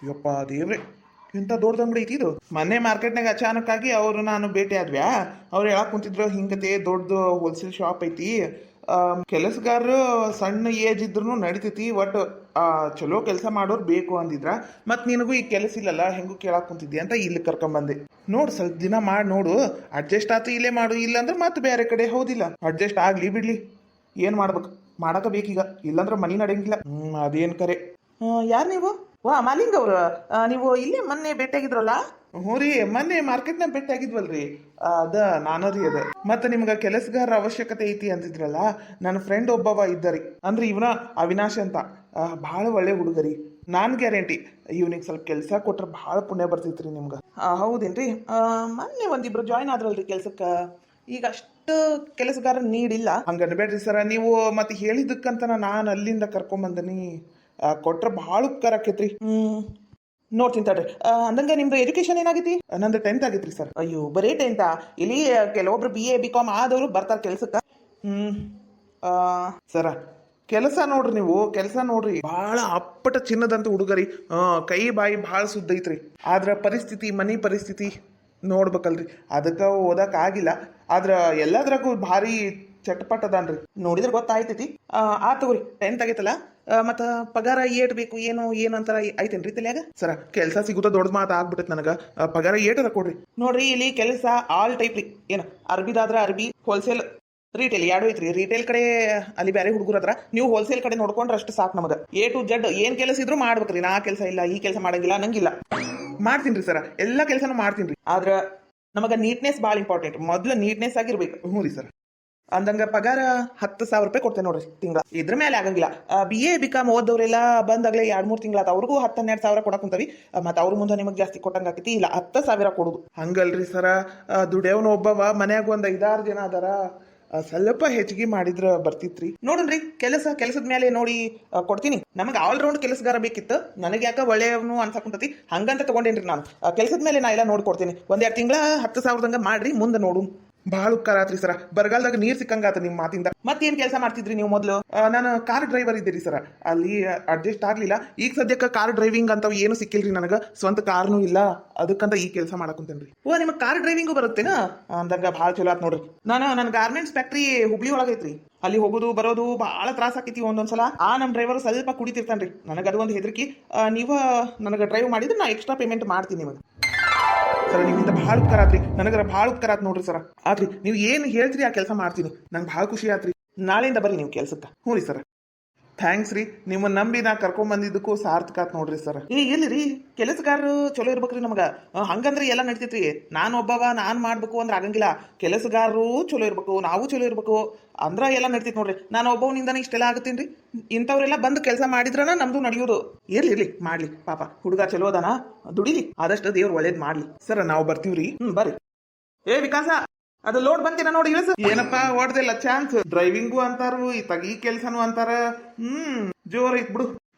ಯಪ್ಪ ದೇವ್ರೆ, ಇಂಥ ದೊಡ್ಡದ ಅಂಗಡಿ ಐತಿ ಇದು. ಮೊನ್ನೆ ಮಾರ್ಕೆಟ್ನಾಗ ಅಚಾನಕ್ಕಾಗಿ ಅವರು ನಾನು ಭೇಟಿ ಆದ್ವ್ಯಾ. ಅವ್ರು ಹೇಳಕ್ ಕುಂತಿದ್ರು ಹಿಂಗತೆ ದೊಡ್ಡದು ಹೋಲ್ಸೇಲ್ ಶಾಪ್ ಐತಿ, ಕೆಲಸಗಾರರು ಸಣ್ಣ ಏಜ್ ಇದ್ರು ನಡಿತೈತಿ, ಒಟ್ಟು ಚಲೋ ಕೆಲಸ ಮಾಡೋರು ಬೇಕು ಅಂದಿದ್ರ. ಮತ್ತು ನಿನಗೂ ಈಗ ಕೆಲಸ ಇಲ್ಲಲ್ಲ, ಹೆಂಗೂ ಕೇಳಕ್ ಕುಂತಿದ್ದಿ ಅಂತ ಇಲ್ಲಿ ಕರ್ಕೊಂಬಂದೆ. ನೋಡು ಸ್ವಲ್ಪ ದಿನ ಮಾಡಿ ನೋಡು, ಅಡ್ಜಸ್ಟ್ ಆತು ಇಲ್ಲೇ ಮಾಡು, ಇಲ್ಲಾಂದ್ರೆ ಮತ್ತೆ ಬೇರೆ ಕಡೆ. ಹೌದಿಲ್ಲ, ಅಡ್ಜಸ್ಟ್ ಆಗ್ಲಿ ಬಿಡ್ಲಿ, ಏನು ಮಾಡ್ಬೇಕು ಮಾಡಕ ಬೇಕೀಗ, ಇಲ್ಲಾಂದ್ರೆ ಮನಿ ನಡೆಯಂಗಿಲ್ಲ. ಅದೇನು ಕರೆ. ಯಾರು ನೀವು? ವಾ ಮಾಲಿಂಗ್ ಅವ್ರ, ನೀವು ಇಲ್ಲೇ ಮೊನ್ನೆ ಭೇಟಿಯಾಗಿದ್ರಲ್ಲ? ಹ್ಞೂ ರೀ, ಮೊನ್ನೆ ಮಾರ್ಕೆಟ್ನಾಗ ಭೇಟಿ ಆಗಿದ್ವಲ್ರಿ, ಅದ ನಾನು ರೀ ಅದ. ಮತ್ತೆ ನಿಮ್ಗೆ ಕೆಲಸಗಾರ ಅವಶ್ಯಕತೆ ಐತಿ ಅಂತಿದ್ರಲ್ಲ, ನನ್ನ ಫ್ರೆಂಡ್ ಒಬ್ಬವ ಇದ್ದರಿ, ಅಂದ್ರೆ ಇವನ ಅವಿನಾಶ್ ಅಂತ, ಭಾಳ ಒಳ್ಳೆ ಹುಡುಗರಿ. ನಾನು ಗ್ಯಾರಂಟಿ ಇವ್ನಿಗೆ ಸ್ವಲ್ಪ ಕೆಲಸ ಕೊಟ್ರೆ ಭಾಳ ಪುಣ್ಯ ಬರ್ತೈತ್ರಿ ನಿಮ್ಗೆ. ಹೌದೇನ್ರಿ? ಮೊನ್ನೆ ಒಂದಿಬ್ರು ಜಾಯ್ನ್ ಆದ್ರಲ್ರಿ ಕೆಲ್ಸಕ್ಕೆ, ಈಗ ಅಷ್ಟು ಕೆಲಸಗಾರ ನೀಡಿಲ್ಲ. ಹಂಗ ಅನ್ಬೇಡ್ರಿ ಸರ, ನೀವು ಮತ್ತೆ ಹೇಳಿದ್ದಕ್ಕಂತ ನಾನು ಅಲ್ಲಿಂದ ಕರ್ಕೊಂಬಂದನಿ, ಕೊಟ್ರೆ ಭಾಳ ಉಪಕಾರ ಆಕೈತ್ರಿ. ನೋಡ್ತೀನಿ ತಡ್ರಿ. ಅಂದಂಗೆ ನಿಮ್ದು ಎಜುಕೇಶನ್ ಏನಾಗೈತಿ? ನಂದು 10th ಆಗೈತ್ರಿ ಸರ್. ಅಯ್ಯೋ, ಬರೀ 10th? ಇಲ್ಲಿ ಕೆಲವೊಬ್ರು BA BCom ಆದವರು ಬರ್ತಾರೆ ಕೆಲ್ಸಕ್ಕೆ. ಸರ ಕೆಲಸ ನೋಡ್ರಿ, ನೀವು ಕೆಲಸ ನೋಡ್ರಿ, ಭಾಳ ಅಪ್ಪಟ ಚಿನ್ನದಂತ ಹುಡುಗರಿ. ಕೈ ಬಾಯಿ ಭಾಳ ಸುದ್ದ ಐತ್ರಿ. ಆದ್ರ ಪರಿಸ್ಥಿತಿ, ಮನಿ ಪರಿಸ್ಥಿತಿ ನೋಡ್ಬೇಕಲ್ರಿ, ಅದಕ್ಕೆ ಓದಕ್ಕಾಗಿಲ್ಲ. ಆದ್ರ ಎಲ್ಲದ್ರಾಗೂ ಭಾರಿ ಚಟ್ಪಟ್ ಅದಾನ್ರಿ, ನೋಡಿದ್ರೆ ಗೊತ್ತಾಯ್ತೈತಿ. ತಗೋರಿ 10th ಆಗೈತಲ್ಲ, ಮತ್ತು ಪಗಾರ ಏಟ್ ಬೇಕು ಏನು ಅಂತಾರ ಐತೇನ್ರಿ ತಲ್ಯಾಗ? ಸರ ಕೆಲಸ ಸಿಗುತ್ತ ದೊಡ್ಡ ಮಾತು ಆಗ್ಬಿಟ್ಟೈತೆ ನನಗೆ. ಪಗಾರ ಏಟದ ಕೊಡ್ರಿ. ನೋಡ್ರಿ, ಇಲ್ಲಿ ಕೆಲಸ ಆಲ್ ಟೈಪ್ ರೀ. ಏನು ಅರ್ಬಿದಾದ್ರ ಅರ್ಬಿ, ಹೋಲ್ಸೇಲ್, ರಿಟೇಲ್ ಎರಡು ಐತ್ರಿ. ರಿಟೇಲ್ ಕಡೆ ಅಲ್ಲಿ ಬೇರೆ ಹುಡುಗರು ಅದ್ರ, ನೀವು ಹೋಲ್ಸೇಲ್ ಕಡೆ ನೋಡ್ಕೊಂಡ್ರೆ ಅಷ್ಟು ಸಾಕು ನಮಗೆ. A to Z ಏನ್ ಕೆಲಸ ಇದ್ರು ಮಾಡ್ಬೇಕ್ರಿ. ನಾ ಕೆಲಸ ಇಲ್ಲ, ಈ ಕೆಲಸ ಮಾಡಂಗಿಲ್ಲ ನಂಗಿಲ್ಲ. ಮಾಡ್ತೀನಿ ಸರ, ಎಲ್ಲ ಕೆಲಸನೂ ಮಾಡ್ತೀನಿ ರೀ. ಆದ್ರ ನಮಗೆ ನೀಟ್ನೆಸ್ ಭಾಳ ಇಂಪಾರ್ಟೆಂಟ್. ಮೊದ್ಲು ನೀಟ್ನೆಸ್ ಆಗಿರ್ಬೇಕು. ಹ್ಞೂ ರೀ ಸರ್. ಅಂದಂಗ ಪಗಾರ 10,000 ರೂಪಾಯಿ ಕೊಡ್ತೇನೆ ನೋಡ್ರಿ ತಿಂಗಳ. ಇದ್ರ ಮೇಲೆ ಆಗಂಗಿಲ್ಲ. BA BCom ಓದೋರೆಲ್ಲ ಬಂದಾಗಲೇ 2-3 ತಿಂಗಳಾತ, ಅವ್ರಿಗೂ 10-12 ಕೊಡಕ್ ಕುಂತವಿ. ಮತ್ತು ಅವ್ರ ಮುಂದೆ ನಿಮಗೆ ಜಾಸ್ತಿ ಕೊಟ್ಟಂಗೆ ಆಕೈತಿ. ಇಲ್ಲ 10,000 ಕೊಡುದು ಹಂಗಲ್ರಿ ಸರ. ದುಡಿಯೋನು ಒಬ್ಬವ, ಮನ್ಯಾಗ ಒಂದು 5-6 ಜನ ಅದಾರ, ಸ್ವಲ್ಪ ಹೆಚ್ಚಿಗೆ ಮಾಡಿದ್ರ ಬರ್ತಿತ್ರಿ. ನೋಡ್ರಿ, ಕೆಲಸದ ಮೇಲೆ ನೋಡಿ ಕೊಡ್ತೀನಿ. ನಮಗೆ ಆಲ್ರೌಂಡ್ ಕೆಲಸಗಾರ ಬೇಕಿತ್ತು. ನನಗೆ ಯಾಕೆ ಒಳ್ಳೆಯವನು ಅನ್ಸಕುಂತತಿ, ಹಂಗಂತ ತಗೊಂಡೇನ್ರಿ ನಾನು. ಕೆಲಸದ ಮೇಲೆ ನಾ ಎಲ್ಲ ನೋಡ್ಕೊಡ್ತೀನಿ. 1-2 ತಿಂಗಳ 10,000 ಮಾಡ್ರಿ, ಮುಂದೆ ನೋಡು. ಭಾಳ ಉಪಕಾರ ಆತ್ರಿ ಸರ. ಬರಗಾಲದಾಗ ನೀರ್ ಸಿಕ್ಕಂಗಾತ ನಿಮ್ಮ ಮಾತಿಂದ. ಮತ್ತೇನ್ ಕೆಲಸ ಮಾಡ್ತಿದ್ರಿ ನೀವು ಮೊದಲು? ನಾನು ಕಾರ್ ಡ್ರೈವರ್ ಇದ್ದೀರಿ ಸರ, ಅಲ್ಲಿ ಅಡ್ಜಸ್ಟ್ ಆಗ್ಲಿಲ್ಲ. ಈಗ ಸದ್ಯಕ್ಕೆ ಕಾರ್ ಡ್ರೈವಿಂಗ್ ಅಂತ ಏನು ಸಿಕ್ಕಿಲ್ರಿ ನನಗೆ, ಸ್ವಂತ ಕಾರ್ನು ಇಲ್ಲ, ಅದಕ್ಕಂತ ಈ ಕೆಲಸ ಮಾಡಕುಂತೇನ್ರಿ. ನಿಮಗೆ ಕಾರ್ ಡ್ರೈವಿಂಗು ಬರುತ್ತೇನ? ಅಂದಾಗ ಭಾಳ ಚಲೋ ಆತ್ ನೋಡ್ರಿ. ನನ್ನ ಗಾರ್ಮೆಂಟ್ಸ್ ಫ್ಯಾಕ್ಟ್ರಿ ಹುಬ್ಳಿ ಒಳಗೈತ್ರಿ. ಅಲ್ಲಿ ಹೋಗೋದು ಬರೋದು ಭಾಳ ತ್ರಾಸ ಆಕೈತಿ ಒಂದೊಂದ್ಸಲ. ನಮ್ಮ ಡ್ರೈವರ್ ಸ್ವಲ್ಪ ಕುಡಿತಿರ್ತಾನ್ರಿ, ನನಗೆ ಅದು ಒಂದು ಹೆದರಿಕೆ. ನೀವು ನನಗೆ ಡ್ರೈವ್ ಮಾಡಿದ್ರೆ ನಾ ಎಕ್ಸ್ಟ್ರಾ ಪೇಮೆಂಟ್ ಮಾಡ್ತೀನಿ ನಿಮಗೆ. ಸರ್ ನಿಮ್ಮಿಂದ ಭಾಳ ಉಪಕಾರ ಆತ್ರಿ, ನನಗರ ಭಾಳ ಉಪಕಾರ ಆತ್ ನೋಡ್ರಿ ಸರ. ಆತ್ರಿ, ನೀವು ಏನು ಹೇಳ್ತೀರಿ ಆ ಕೆಲಸ ಮಾಡ್ತೀನಿ. ನಂಗೆ ಭಾಳ ಖುಷಿ ಆತ್ರಿ. ನಾಳೆಯಿಂದ ಬರ್ರಿ ನೀವು ಕೆಲ್ಸಕ್ಕೆ. ಹ್ಞೂ ರೀ ಸರ. ಥ್ಯಾಂಕ್ಸ್ ರೀ, ನಿಮ್ಮನ್ನ ನಂಬಿ ನಾ ಕರ್ಕೊಂಬಂದಿದ್ದಕ್ಕೂ ಸಾರ್ಥಕ ಆತ್ ನೋಡ್ರಿ ಸರ್. ಎಲ್ಲಿ ರೀ, ಕೆಲಸಗಾರರು ಚಲೋ ಇರ್ಬೇಕ್ರಿ ನಮ್ಗೆ. ಹಂಗಂದ್ರೆ ಎಲ್ಲ ನಡಿತೈತ್ರಿ. ನಾನು ಒಬ್ಬವ, ನಾನು ಮಾಡ್ಬೇಕು ಅಂದ್ರೆ ಆಗಂಗಿಲ್ಲ. ಕೆಲಸಗಾರರು ಚಲೋ ಇರ್ಬೇಕು, ನಾವು ಚಲೋ ಇರ್ಬೇಕು, ಅಂದ್ರೆ ಎಲ್ಲ ನಡಿತೈತಿ ನೋಡ್ರಿ. ನಾನು ಒಬ್ಬವನಿಂದನೇ ಇಷ್ಟೆಲ್ಲ ಆಗತ್ತೀನಿ ರೀ. ಇಂಥವ್ರೆಲ್ಲ ಬಂದು ಕೆಲಸ ಮಾಡಿದ್ರನ ನಮ್ದು ನಡೆಯೋದು. ಇರ್ಲಿ ಮಾಡ್ಲಿ, ಪಾಪ ಹುಡುಗ ಚಲೋ ಅದಾನ, ದುಡಿಲಿ, ಆದಷ್ಟು ದೇವ್ರು ಒಳ್ಳೇದ್ ಮಾಡ್ಲಿ. ಸರ್ ನಾವು ಬರ್ತೀವ್ರಿ. ಬರ್ರಿ. ವಿಕಾಸ, ಅದು ಲೋಡ್ ಬಂತೀನ ನೋಡಿ ಇಳಿಸ. ಏನಪ್ಪಾ ಓಡ್ದಿಲ್ಲ ಚಾನ್ಸ್. ಡ್ರೈವಿಂಗು ಅಂತಾರು, ಈ ಕೆಲ್ಸನು ಅಂತಾರ. ಜೋರ್ ಐತ್ ಬಿಡು.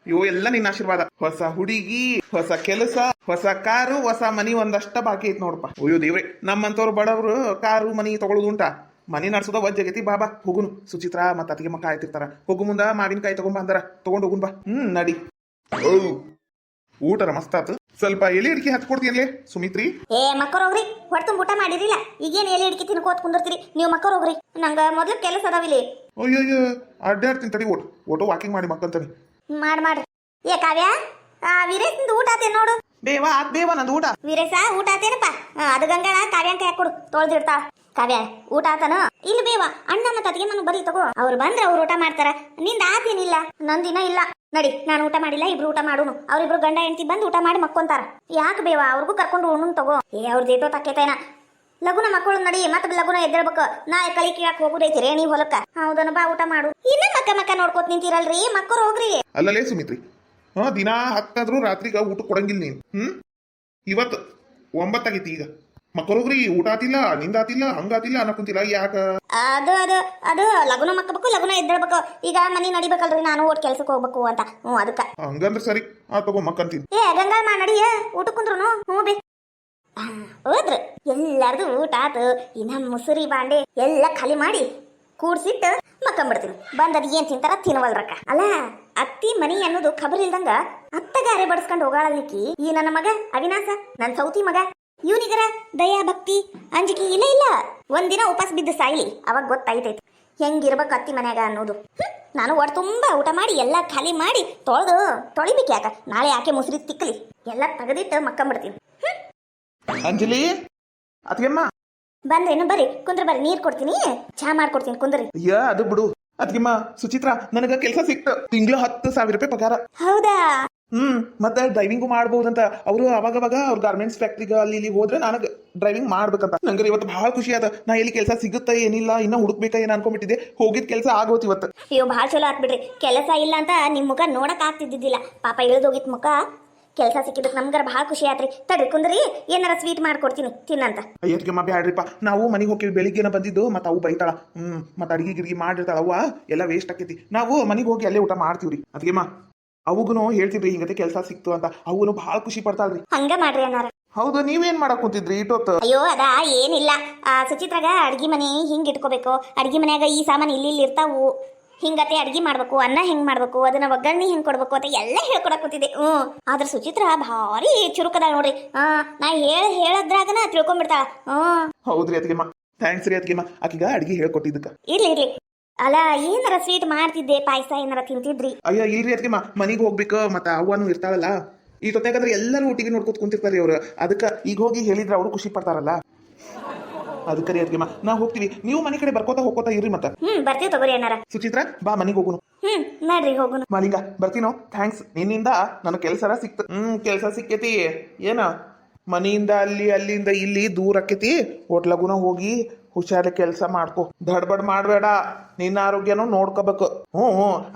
ಎಲ್ಲ ನಿನ್ನ ಆಶೀರ್ವಾದ. ಹೊಸ ಹುಡುಗಿ, ಹೊಸ ಕೆಲಸ, ಹೊಸ ಕಾರು, ಹೊಸ ಮನಿ ಒಂದಷ್ಟ ಬಾಕಿ ಐತ್ ನೋಡಪ್ಪ. ಅಯ್ಯೋ ದೇವ್ರೆ, ನಮ್ಮಂತವ್ರು ಬಡವ್ರು ಕಾರು ಮನಿ ತಗೊಳ್ಳೋದು ಉಂಟಾ? ಮನಿ ನಡ್ಸೋದ ವಜ್ಜಾಗೈತಿ. ಬಾಬಾ ಹೋಗುನು. ಸುಚಿತ್ರಾ ಮತ್ತ ಅತಿಗೆ ಮಕ್ಕ ಆಯ್ತಿರ್ತಾರ. ಹೋಗು ಮುಂದ ಮಾವಿನಕಾಯಿ ತಗೊಂಬ ಅಂದಾರ, ತಗೊಂಡ್ ಹೋಗುನ್ ಬಾ. ನಡಿ. ಊಟರ ಮಸ್ತ್ ಆತು. ಸ್ವಲ್ಪ ಎಲೆ ಅಡಿಕೆ ಹತ್ಕೊಡ್ತೀಯಲ್ಲೇ ಸುಮಿತ್ರಿ? ಮಕ್ಕರ್ ಹೋಗ್ರಿ, ಹೊಟ್ಟೆ ಊಟ ಮಾಡಿರಿಲ್ಲ, ಈಗೇನ್ ಎಲೆ ಅಡಿಕೆ ತಿನ್ಕೋತ್ ಕುಂದಿರ್ತೀರಿ ನೀವು. ಮಕ್ಕರ್ ಹೋಗ್ರಿ, ನಂಗ ಮೊದ್ಲು ಕೆಲಸ ಅದಾವಿಲ್ಲಿ. ಅಯ್ಯಯ್ಯ, ಅಡ್ಡಾಡ್ತೀನಿ ತಡಿ. ಓಟೋ ವಾಕಿಂಗ್ ಮಾಡಿ ಮಕ್ಕಂತಾನೆ. ಮಾಡ್ರಿ. ಕಾವ್ಯ, ವೀರೇಶ್ ಊಟ ಆತೇನ್ ನೋಡು. ಬೇವ ನಂದು ಊಟ. ವೀರೇಶ ಊಟ ಆತೇನಪ್ಪ? ಅದು ಗಂಗಾಳ ಕಾವ್ಯಾಂಕ ಕೊಡು, ತೊಳ್ದಿಡ್ತಾಳ. ಕಾವ್ಯ ಊಟ ಆತನ? ಇಲ್ಲಿ ಬೇವ, ಅಣ್ಣ ಮತ್ತೆ ಅತಿಗೆ ನಾನು ಬರೀ ತಗೋ. ಅವ್ರು ಬಂದ್ರೆ ಅವ್ರು ಊಟ ಮಾಡ್ತಾರ, ನಿಂದ ಆತೇನಿಲ್ಲ, ನಂದಿನ ಇಲ್ಲ. ನಡಿ, ನಾನು ಊಟ ಮಾಡಿಲ್ಲ, ಇಬ್ರು ಊಟ ಮಾಡೋನು. ಅವ್ರಿಬ್ರು ಗಂಡ ಹೆಂಡತಿ ಬಂದು ಊಟ ಮಾಡಿ ಮಕ್ಕೊಂತಾರ. ಯಾಕೆ ಬೇವ, ಅವ್ರಿಗೂ ಕರ್ಕೊಂಡು ಉಣ್ಣು ತಗೋ. ಅವ್ರದ್ದು ಏಟೋ ತಕ್ಕೇತೇನ. ಲಗುನ ಮಕ್ಕಳು ನಡಿ, ಮತ್ತೆ ಲಗುನ ಎದ್ದೇಳ್ಬೇಕು. ನಾ ಕಳಿ ಕೀಳಕ್ ಹೋಗುದೈತಿ ರೇಣಿ ಹೊಲಕ್ಕ. ಹೌದನ, ಬಾ ಊಟ ಮಾಡು. ಇನ್ನ ಮಕ್ಕ ನೋಡ್ಕೋತ ನಿಂತಿರಲ್ರಿ, ಮಕ್ಕಳು ಹೋಗ್ರಿ. ಅಲ್ಲಲೇ ಸುಮಿತ್ರಿ, ದಿನ 10 ರಾತ್ರಿಗ ಊಟ ಕೊಡಂಗಿಲ್ಲ ನೀನ್. ಇವತ್ತು 9 ಆಗೈತಿ. ಈಗ ಮಕ್ಕಳೋಗ್ರಿ, ಊಟ ಆತಿಲ್ಲ, ನಿಂದಾತಿಲ್ಲ, ಹಂಗಾತಿಲ್ಲ ಅನ್ನಕುಂತಿಲ್ಲ. ಯಾಕ? ಅದು ಲಗುನ ಮಕ್ಕಬೇಕು, ಲಗುನ ಎದ್ದೇಳ್ಬೇಕು. ಈಗ ಮನಿ ನಡಿಬೇಕಲ್ರಿ, ನಾನು ಓಟ್ ಕೆಲ್ಸಕ್ಕೆ ಹೋಗ್ಬೇಕು ಅಂತ. ಅದಕ್ಕ ಹಂಗಂದ್ರ ಸರಿ, ತಗೋ ಮಕ್ಕಂತೀನಿ. ಗಂಗಾ ನಡಿ, ಊಟ ಕುಂದ್ರು. ಬೇ ಹೋದ್ರು. ಎಲ್ಲಾರ್ದು ಊಟ ಆತು. ಇನ್ನ ಮುಸುರಿ ಬಾಂಡೆ ಎಲ್ಲ ಖಾಲಿ ಮಾಡಿ ಕೂಡ್ಸಿಟ್ಟು ಮಕ್ಕಂಬಿಡ್ತೀನಿ. ಬಂದದ್ ಏನ್ ತಿಂತಾರ ತಿನ್ವಲ್ರಕ್ಕ. ಅಲ್ಲ ಅತ್ತಿ ಮನಿ ಅನ್ನೋದು ಖಬರ್ ಇಲ್ದಂಗ ಅತ್ತಗಾರೆ ಬಡ್ಸ್ಕೊಂಡು ಹೋಗಾಳಲಿಕ್ಕಿ ಈ ನನ್ನ ಮಗ ಅವಿನಾಶ ನನ್ನ ಸೌತಿ ಮಗ ಇವನಿಗರ ದಯಾ ಭಕ್ತಿ ಅಂಜಿಕೆ ಇಲ್ಲ ಇಲ್ಲ ಒಂದಿನ ಉಪವಾಸ ಬಿದ್ದು ಸಾಯ್ಲಿ ಅವಾಗ ಗೊತ್ತಾಯ್ತೈತಿ ಹೆಂಗಿರ್ಬೇಕು ಅತ್ತಿ ಮನ್ಯಾಗ ಅನ್ನೋದು. ನಾನು ಒಟ್ಟು ತುಂಬಾ ಊಟ ಮಾಡಿ ಎಲ್ಲ ಖಾಲಿ ಮಾಡಿ ತೊಳಿಬೇಕು ಯಾಕ ನಾಳೆ ಆಕೆ ಮುಸುರಿ ತಿಕ್ಕಲಿ ಎಲ್ಲ ತೆಗೆದಿಟ್ಟು ಮಕ್ಕಂಬಿಡ್ತೀನಿ. ಅಂಜಲಿ ಅತ್ಗೆಮ್ಮ ಬಂದ್ರೇನು ಬರ್ರಿ ಕುಂದ್ರ ಬರ್ರಿ ನೀರ್ ಕೊಡ್ತೀನಿ ಚಾ ಮಾಡ್ಕೊಡ್ತೀನಿ ಕುಂದ್ರಿ. ಅಯ್ಯ ಅದು ಬಿಡು ಅತ್ಗೆಮ್ಮ ಸುಚಿತ್ರಾ ನನಗ ಕೆಲಸ ಸಿಕ್ತು ತಿಂಗಳ 10,000 ರೂಪಾಯಿ ಪಗಾರ. ಹೌದಾ ಮತ್ತೆ ಡ್ರೈವಿಂಗು ಮಾಡ್ಬೋದಂತ ಅವರು ಅವಾಗವಾಗ ಅವ್ರ ಗಾರ್ಮೆಂಟ್ಸ್ ಫ್ಯಾಕ್ಟ್ರಿಗೆ ಅಲ್ಲಿ ಇಲ್ಲಿ ಹೋದ್ರೆ ನನಗೆ ಡ್ರೈವಿಂಗ್ ಮಾಡ್ಬೇಕಂತ. ನಂಗೆ ಇವತ್ತು ಬಹಳ ಖುಷಿ ಅದ. ನಾ ಎಲ್ಲಿ ಕೆಲಸ ಸಿಗುತ್ತಾ ಏನಿಲ್ಲ ಇನ್ನ ಹುಡುಕ್ಬೇಕಾ ಏನ್ ಅನ್ಕೊಂಡ್ಬಿಟ್ಟಿದ್ದೆ. ಹೋಗಿದ್ ಕೆಲಸ ಆಗೋತ್ ಇವತ್ತು. ಅಯ್ಯೋ ಭಾಳ ಚಲೋ ಆತ್ಬಿಡ್ರಿ. ಕೆಲಸ ಇಲ್ಲ ಅಂತ ನಿಮ್ ಮುಖ ನೋಡಕ್ ಆಗ್ತಿದ್ದಿದ್ದಿಲ್ಲ ಪಾಪ ಇಳಿದೋಗಿತ್ ಮುಖ. ಕೆಲಸ ಸಿಕ್ಕಿದಕ್ಕೆ ನಮ್ಗಾರ ಭಾಳ ಖುಷಿ ಆತ್ರಿ. ತಡ್ರಿ ಕುಂದ್ರಿ ಏನಾರ ಸ್ವೀಟ್ ಮಾಡ್ಕೊಡ್ತೀನಿ ತಿನ್ನಂತ. ಅಯ್ಯಮ್ಮ ಬ್ಯಾಡ್ರಿಪ್ಪ ನಾವು ಮನೆಗೆ ಹೋಗಿ ಬೆಳಿಗ್ಗೆನ ಬಂದಿದ್ದು ಮತ್ತೆ ಅವು ಬೈತಾಳ. ಮತ್ತೆ ಅಡಿಗೆ ಗಿಡಿಗೆ ಮಾಡಿರ್ತಾಳ ಅವ್ವ ಎಲ್ಲ ವೇಸ್ಟ್ ಆಕೈತಿ. ನಾವು ಮನೆಗೆ ಹೋಗಿ ಅಲ್ಲೇ ಊಟ ಮಾಡ್ತೀವ್ರಿ. ಅದ್ಗೆಮ್ಮ ಅವಗುನು ಹೇಳ್ತಿದ್ರಿ ಹಿಂಗತೆ ಕೆಲಸ ಸಿಕ್ತು ಅಂತ. ಅವನು ಬಹಳ ಖುಷಿ ಪಡ್ತಾಳ್ರಿ. ಹಂಗ ಮಾಡ್ರಿ ಅನ್ನಾರ. ಹೌದು ನೀವೇನ್ ಮಾಡಕ್ ಕೂತಿದ್ರಿ ಇಟ್ಟೊತ್ತು? ಅಯ್ಯೋ ಅದಾ ಏನಿಲ್ಲ ಸುಚಿತ್ರಾಗ ಅಡ್ಗಿ ಮನೆ ಹಿಂಗ್ ಇಟ್ಕೋಬೇಕು. ಅಡ್ಗಿ ಮನ್ಯಾಗ ಈ ಸಾಮಾನು ಇಲ್ಲಿ ಇರ್ತಾವು. ಹಿಂಗತೆ ಅಡ್ಗಿ ಮಾಡ್ಬೇಕು ಅನ್ನ ಹೆಂಗ್ ಮಾಡ್ಬೇಕು ಅದನ್ನ ಒಗ್ಗರಣೆ ಹೆಂಗ್ ಕೊಡ್ಬೇಕು ಅಂತ ಎಲ್ಲ ಹೇಳ್ಕೊಡಕ್ ಕೂತಿದ್ದೆ. ಆದ್ರ ಸುಚಿತ್ರ ಭಾರಿ ಚುರುಕದ ನೋಡ್ರಿ. ನಾ ಹೇಳದ್ರಾಗನ ತಿಳ್ಕೊಂಡ್ಬಿಡ್ತಾಳ. ಹೌದ್ರಿ ಅದ್ಗೆಮ್ಮ ಥ್ಯಾಂಕ್ಸ್ ರೀ ಅದ್ಗೆಮ್ಮ ಆಕಿಗ ಅಡ್ಗಿ ಹೇಳ್ಕೊಟ್ಟಿದ್ದಕ್ಕ. ಇರ್ಲಿ ಅಲ್ಲ ಏನಾರ ಸ್ವೀಟ್ ಮಾಡ್ತಿದ್ದೆ ಪಾಯಸ ಏನಾರ ತಿಂತಿದ್ರಿ? ಅಯ್ಯ ಇಲ್ರಿ ಅದ್ಗೆಮ್ಮ ಮನಿಗ್ ಹೋಗ್ಬೇಕು ಮತ್ತೆ ಅವ್ವನು ಇರ್ತಾಳಲ್ಲ ಈ ಹೊತ್ತಾಗಂದ್ರೆ ಎಲ್ಲರೂ ಒಟ್ಟಿಗೆ ನೋಡ್ಕೊತ ಕುಂತಿರ್ತಾರಿ ಅವ್ರು. ಅದಕ್ಕ ಈಗ ಹೋಗಿ ಹೇಳಿದ್ರೆ ಅವರು ಖುಷಿ ಪಡ್ತಾರಲ್ಲ ಅದಕ್ಕೆ ರೀ ಅದ್ಗೆಮ್ಮ ನಾ ಹೋಗ್ತೀವಿ. ನೀವು ಮನೆ ಕಡೆ ಬರ್ಕೋತಾ ಹೋಗ್ಕೋತಾ ಇರ್ರಿ ಮತ್ತೆ. ಬರ್ತೀವಿ ತಗೋರಿ ಅನ್ನಾರ. ಸುಚಿತ್ರಾ ಬಾ ಮನಿಗ್ ಹೋಗುನು. ನಡ್ರಿ ಹೋಗುನು. ಮಾಲಿಂಗ ಬರ್ತೀನೋ ಥ್ಯಾಂಕ್ಸ್ ನಿನ್ನಿಂದ ನನ್ನ ಕೆಲಸ ಸಿಕ್ತು. ಕೆಲಸ ಸಿಕ್ಕೇತಿ ಏನ ಮನೆಯಿಂದ ಅಲ್ಲಿಂದ ಇಲ್ಲಿ ದೂರ ಆಕೇತಿ. ಹೋಟ್ಲಗುನ ಹೋಗಿ ಹುಷಾರ ಕೆಲಸ ಮಾಡ್ಕೊ. ದಡ್ಬಡ್ ಮಾಡ್ಬೇಡ. ನಿನ್ನ ಆರೋಗ್ಯನೂ ನೋಡ್ಕೋಬೇಕು.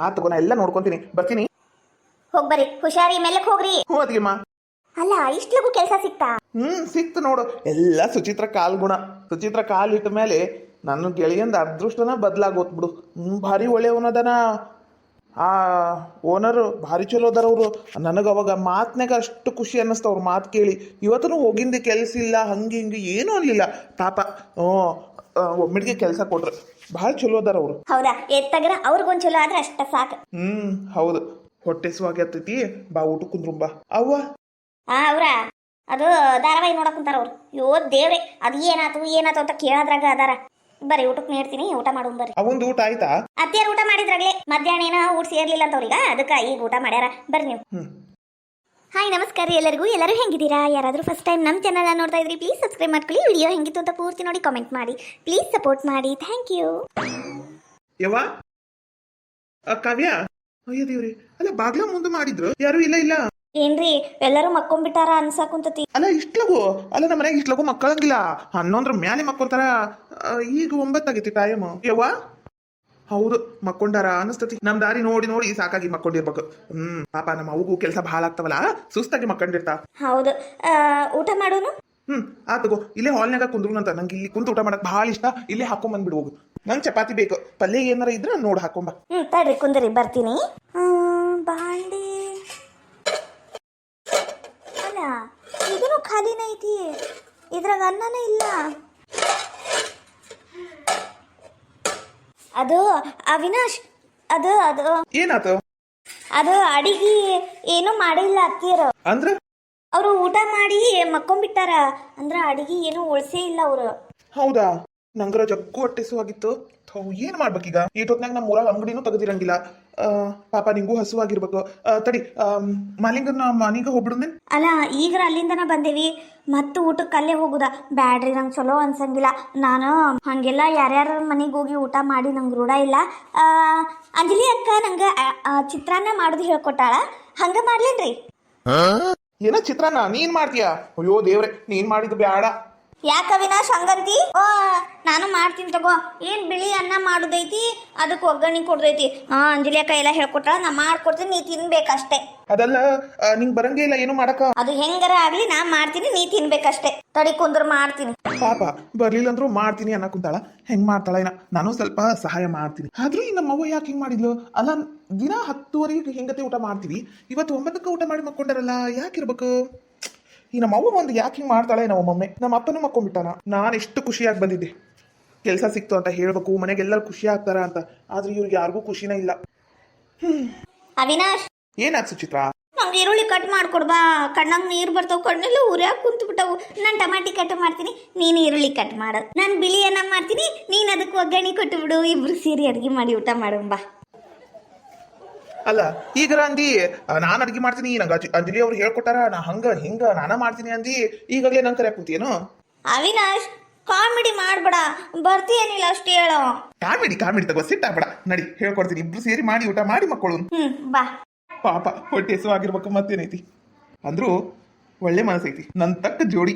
ಆತಗೋ ನಾ ಎಲ್ಲ ನೋಡ್ಕೊಂತೀನಿ. ಬರ್ತೀನಿ. ಹೋಗ್ಬರಿ ಹುಷಾರಿ ಮೆಲ್ಲಕ್ ಹೋಗ್ರಿ. ಅದ್ಗೆಮ್ಮ ಅಲ್ಲ ಇಷ್ಟ ಲಗು ಕೆಲಸ ಸಿಕ್ತಾ? ಸಿಕ್ತು ನೋಡು. ಎಲ್ಲ ಸುಚಿತ್ರ ಕಾಲ್ ಗುಣ. ಸುಚಿತ್ರ ಕಾಲ್ ಇಟ್ಟ ಮೇಲೆ ನನ್ನ ಗೆಳೆಯಂದ ಅದೃಷ್ಟನ ಬದಲಾಗೋತ್ ಬಿಡು. ಭಾರಿ ಒಳ್ಳೆಯವನದನ ಆ ಓನರ್. ಭಾರಿ ಚಲೋ ಅದಾರ ಅವರು. ನನಗೆ ಅವಾಗ ಮಾತ್ನಾಗ ಅಷ್ಟು ಖುಷಿ ಅನ್ನಿಸ್ತ ಅವ್ರ ಮಾತು ಕೇಳಿ. ಇವತ್ತೂ ಹೋಗಿಂದ ಕೆಲಸ ಇಲ್ಲ ಹಂಗೆ ಹಿಂಗೆ ಏನೂ ಅನ್ಲಿಲ್ಲ ಪಾಪ. ಒಮ್ಮಿಡಿಗೆ ಕೆಲಸ ಕೊಟ್ರು. ಭಾಳ ಚಲೋ ಅದಾರ ಅವರು. ಹೌದಾ ಎತ್ತಗ್ರ ಅವ್ರಿಗೊಂದ್ ಚಲೋ ಆದ್ರೆ ಅಷ್ಟ ಸಾಕು. ಹೌದು. ಹೊಟ್ಟೆ ಸ್ವಾಗಿ ಆಗ್ತೈತಿ. ಬಾ ಊಟ ಕುಂದ್ರುಂಬಾ ಅವ್ವ. ಅವ್ರ ಅದು ಧಾರಾವಾಹಿ ನೋಡಕ್ ಕುಂತಾರ ಅವ್ರು. ಯೋ ದೇವ್ರೆ ಅದು ಏನಾತು ಅಂತ ಕೇಳೋದ್ರಾಗ ಅದಾರ. ಬರ್ರಿ ಊಟಕ್ಕೆ ನೀಡ್ತೀನಿ ಊಟ ಮಾಡೋಣ ಬರ್ರಿ. ಅವಂದು ಊಟ ಆಯ್ತಾ? ಅತ್ತೆಯಾರ ಊಟ ಮಾಡಿದ್ರಾಗ್ಲೇ ಮಧ್ಯಾಹ್ನ ಏನೋ ಊಟ ಸೇರ್ಲಿಲ್ಲ ಅಂತ ಅವ್ರೀಗ ಅದಕ್ಕೆ ಈಗ ಊಟ ಮಾಡ್ಯಾರ. ಬರ್ರಿ ನೀವು. ಹಾಯ್ ನಮಸ್ಕಾರ ಎಲ್ಲರಿಗೂ. ಎಲ್ಲರೂ ಹೆಂಗಿದ್ದೀರಾ? ಯಾರಾದರೂ ಫಸ್ಟ್ ಟೈಮ್ ನಮ್ಮ ಚಾನಲ್ ನೋಡ್ತಾ ಇದ್ರಿ ಪ್ಲೀಸ್ ಸಬ್ಸ್ಕ್ರೈಬ್ ಮಾಡ್ಕೊಳ್ಳಿ. ವಿಡಿಯೋ ಹೆಂಗಿತ್ತು ಅಂತ ಪೂರ್ತಿ ನೋಡಿ ಕಾಮೆಂಟ್ ಮಾಡಿ. ಪ್ಲೀಸ್ ಸಪೋರ್ಟ್ ಮಾಡಿ. Thank you. ಯವ್ವ ಕಾವ್ಯ. ಅಯ್ಯ ದೇವ್ರಿ ಅಲ್ಲ ಬಾಗ್ಲ ಮುಂದೆ ಮಾಡಿದ್ರು ಯಾರು ಇಲ್ಲ. ಏನ್ರಿ ಎಲ್ಲರೂ ಮಕ್ಕೊಂಡ್ಬಿಟ್ಟಾರ ಅನ್ಸಾಕುಂತತಿ. ಅಲ್ಲ ಇಷ್ಟ್ಲಗು ಅಲ್ಲ ನಮ್ಮ ಮನೆಗೆ ಇಷ್ಟ್ಲಗು ಮಕ್ಕಳಂಗಿಲ್ಲ. 11 ಮ್ಯಾಲೆ ಮಕ್ಕೊಂತಾರ. ಈಗ 9 ಆಗೈತಿ ಟೈಮ್. ಯವ್ವ ಹೌದು ಮಕ್ಕೊಂಡಾರ ಅನಸ್ತತಿ. ನಮ್ ದಾರಿ ನೋಡಿ ಸಾಕಾಗಿ ಮಕ್ಕೊಂಡಿರ್ಬೇಕು. ಪಾಪ ನಮ್ಮ ಅವಗೂ ಕೆಲಸ ಭಾಳ ಆಗ್ತಾವಲ್ಲ ಸುಸ್ತಾಗಿ ಮಕ್ಕೊಂಡಿರ್ತಾ. ಹೌದು ಊಟ ಮಾಡೋನು. ಆತಗೋ ಇಲ್ಲೇ ಹಾಲ್ನಾಗ ಕುಂದ್ರುನಂತ. ನಂಗೆ ಇಲ್ಲಿ ಕುಂತು ಊಟ ಮಾಡಕ್ ಭಾಳ ಇಷ್ಟ. ಇಲ್ಲೇ ಹಾಕೊಂಡ್ ಬಂದ್ಬಿಡು ಹೋಗು. ನಂಗೆ ಚಪಾತಿ ಬೇಕು. ಪಲ್ಯ ಏನಾರ ಇದ್ರೆ ನೋಡಿ ಹಾಕೊಂಬ. ತಡ್ರಿ ಕುಂದ್ರಿ ಬರ್ತೀನಿ. ಬಾಂಡಿ ಅಲ್ಲ ಇದನ್ನು ಖಾಲಿನ ಐತಿ. ಇದ್ರಾಗ ಅನ್ನನೇ ಇಲ್ಲ. ಅದು ಅವಿನಾಶ್ ಅದು ಏನಾತ? ಅದು ಅಡಿಗೆ ಏನೂ ಮಾಡಿಲ್ಲ ಅತ್ತಿಯರು. ಅಂದ್ರ ಅವರು ಊಟ ಮಾಡಿ ಮಕ್ಕೊಂಡ್ಬಿಟ್ಟಾರ. ಅಂದ್ರ ಅಡಿಗೆ ಏನು ಉಳಿಸೇ ಇಲ್ಲ ಅವರು. ಹೌದಾ? ನಂಗರ ಜಗ್ಗು ಹೊಟ್ಟೆಸುವಾಗಿತ್ತು. ಏನ್ ಮಾಡ್ಬೇಕೀಗ? ಈ ಹೊತ್ನಾಗ ನಮ್ಮ ಊರಾಗ ಅಂಗಡಿನೂ ತೆಗೆದಿರಂಗಿಲ್ಲ. ಪಾಪ ನಿಂಗೂ ಹಸುವಾಗಿರ್ಬೇಕು. ತಡಿ ಮಾಲಿಂಗನ ಮನೆಗೆ ಹೋಗ್ಬಿಡುದೇನ್? ಅಲ್ಲ ಈಗ ಅಲ್ಲಿಂದನ ಬಂದೇವಿ ಮತ್ತು ಊಟಕ್ಕೆ ಅಲ್ಲೇ ಹೋಗುದ ಬ್ಯಾಡ್ರಿ. ನಂಗೆ ಚಲೋ ಅನ್ಸಂಗಿಲ್ಲ. ನಾನು ಹಂಗೆಲ್ಲ ಯಾರ್ಯಾರ ಮನೆಗೆ ಹೋಗಿ ಊಟ ಮಾಡಿ ನಂಗೆ ರೂಢ ಇಲ್ಲ. ಅಂಜಲಿ ಅಕ್ಕ ನಂಗೆ ಚಿತ್ರಾನ್ನ ಮಾಡೋದು ಹೇಳ್ಕೊಟ್ಟಾಳ. ಹಂಗ ಮಾಡ್ಲೇನ್ರಿ? ಏನ ಚಿತ್ರಾನ್ನ ನೀನ್ ಮಾಡ್ತೀಯಾ? ಅಯ್ಯೋ ದೇವ್ರೆ ನೀನ್ ಮಾಡಿದ್ದು ಬ್ಯಾಡ. ಯಾಕ ಅವಿನಾಶ್ ಹಂಗಂತಿ? ನಾನು ಮಾಡ್ತೀನಿ ತಗೋ. ಏನ್ ಬಿಳಿ ಅನ್ನ ಮಾಡುದೈತಿ ಅದಕ್ಕೆ ಒಗ್ಗರಣೆ ಕೊಡ್ದೈತಿ. ಅಂಜಲಿ ಅಕ್ಕ ಎಲ್ಲ ಹೇಳ್ಕೊಟ್ಟಾಳ. ನಾ ಮಾಡ್ಕೊಡ್ತೀನಿ ನೀ ತಿನ್ಬೇಕಷ್ಟೇ. ಅದಲ್ಲ ನಿಂಗ್ ಬರಂಗೇ ಇಲ್ಲ ಏನು ಮಾಡಕ. ಅದು ಹೆಂಗಾರ ಆಗ್ಲಿ ನಾ ಮಾಡ್ತೀನಿ ನೀ ತಿನ್ಬೇಕಷ್ಟೇ. ತಡಿ ಕುಂದ್ರ ಮಾಡ್ತೀನಿ. ಪಾಪ ಬರ್ಲಿಲ್ಲ ಅಂದ್ರೂ ಮಾಡ್ತೀನಿ ಅನ್ನ ಕುಂತಾಳ. ಹೆಂಗ್ ಮಾಡ್ತಾಳ ಏನ? ನಾನು ಸ್ವಲ್ಪ ಸಹಾಯ ಮಾಡ್ತೀನಿ. ಆದ್ರೂ ಈ ನಮ್ಮವ್ವ ಯಾಕೆ ಹಿಂಗ್ ಮಾಡಿದ್ಲು? ಅಲ್ಲ ದಿನ 10:30 ಹಿಂಗತೆ ಊಟ ಮಾಡ್ತೀವಿ. ಇವತ್ತು 9ಕ್ಕೆ ಊಟ ಮಾಡಿ ಮಕ್ಕೊಂಡಾರಲ್ಲ ಯಾಕಿರ್ಬೇಕು? ಈ ನಮ್ಮವ್ವ ಒಂದು ಯಾಕೆ ಹಿಂಗ್ ಮಾಡ್ತಾಳೆ ನಮ್ಮೊಮ್ಮೆ. ನಮ್ಮ ಅಪ್ಪನೂ ಮಕ್ಕೊಂಡ್ಬಿಟ್ಟಾನ. ನಾನು ಎಷ್ಟು ಖುಷಿಯಾಗಿ ಬಂದಿದ್ದೆ ಕೆಲಸ ಸಿಕ್ತು ಅಂತ ಹೇಳ್ಬೇಕು. ಮನೆಗೆಲ್ಲರೂ ಖುಷಿ ಆಗ್ತಾರ ಅಂತ. ಆದ್ರೆ ಇವ್ರಿಗೆ ಯಾರಿಗೂ ಖುಷಿನೇ ಇಲ್ಲ. ಅವಿನಾಶ್ ಏನಾಯ್ತು ಸುಚಿತ್ರಾ? ನಂಗೆ ಈರುಳ್ಳಿ ಕಟ್ ಮಾಡ್ಕೊಡ್ಬಾ, ಕಣ್ಣಂಗ್ ನೀರು ಬರ್ತಾವ, ಕಣ್ಣೆಲ್ಲ ಉರಿಯಾಕ ಕುಂತು ಬಿಟ್ಟವು. ನಾನು ಟಮಾಟಿ ಕಟ್ ಮಾಡ್ತೀನಿ, ನೀನು ಈರುಳ್ಳಿ ಕಟ್ ಮಾಡು. ನಾನು ಬಿಳಿ ಅನ್ನ ಮಾಡ್ತೀನಿ, ನೀನು ಅದಕ್ಕೆ ಒಗ್ಗರಣೆ ಕೊಟ್ಟು ಬಿಡು. ಇಬ್ರು ಸೇರಿ ಅಡ್ಗೆ ಮಾಡಿ ಊಟ ಮಾಡೋಣ. ಅಲ್ಲ ಈಗ ಅಂದಿ ನಾನು ಅಡ್ಗೆ ಮಾಡ್ತೀನಿ, ನಂಗೆ ಅಂಜಲಿ ಅವ್ರು ಹೇಳ್ಕೊಟ್ಟಾರ, ನಾ ಹಂಗ ಹಿಂಗ ನಾನ ಮಾಡ್ತೀನಿ ಅಂದಿ, ಈಗಾಗಲೇ ನಂಗೆ ಕರೆಯಾಕ ಕೂತಿಯೇನು? ಅವಿನಾಶ್ ಕಾಮಿಡಿ ಮಾಡ್ಬೇಡ, ಬರ್ತೀಯೇನಿಲ್ಲ ಅಷ್ಟು ಹೇಳೋ. ಕಾಮಿಡಿ ತಗೋ, ಸಿಟ್ಟಾಗ್ಬೇಡ, ನಡಿ ಹೇಳ್ಕೊಡ್ತೀನಿ, ಇಬ್ರು ಸೇರಿ ಮಾಡಿ ಊಟ ಮಾಡಿ ಮಕ್ಕಳು. ಬಾ. ಪಾಪ ಹೊಟ್ಟೆ ಹೆಸರು ಆಗಿರ್ಬೇಕು, ಮತ್ತೇನೈತಿ ಅಂದ್ರು ಒಳ್ಳೆ ಮನಸ್ಸೈತಿ, ನನ್ ತಕ್ಕ ಜೋಡಿ.